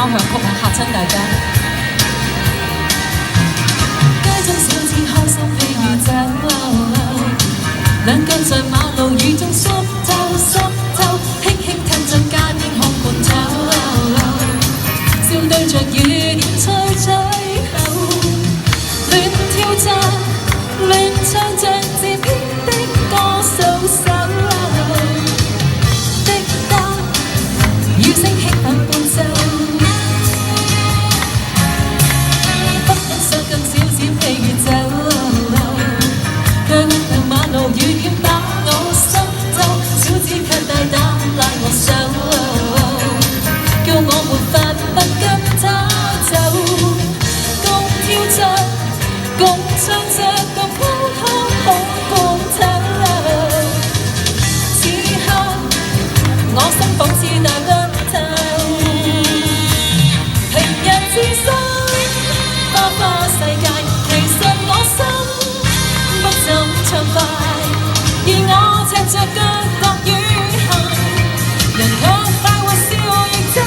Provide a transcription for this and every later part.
交響曲啊，嚇親大家。街中小子開心譬如走，兩腳在馬路雨中濕透濕透，輕輕踢進街邊看罐頭，笑對着雨點吹吹口，亂跳着亂唱着自編的歌數首。雨聲輕淡伴奏，不忍相近小小譬如走，卻馬路雨點把我濕透，小子卻大膽拉我手，叫我沒法不跟他走，共跳着共唱着共鋪開好罐頭，此刻我心仿似大甩。世界其實我心不怎暢快，而我赤着腳踏雨行，人卻快活笑認真。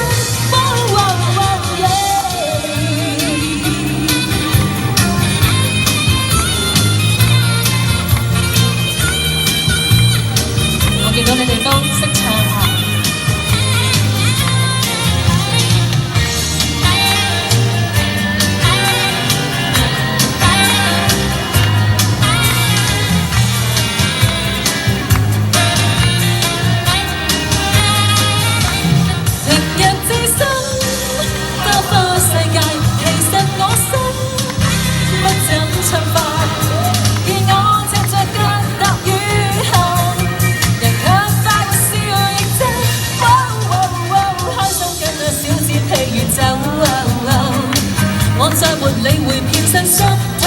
我見到你哋都識唱啊！我再沒理會遍身濕透。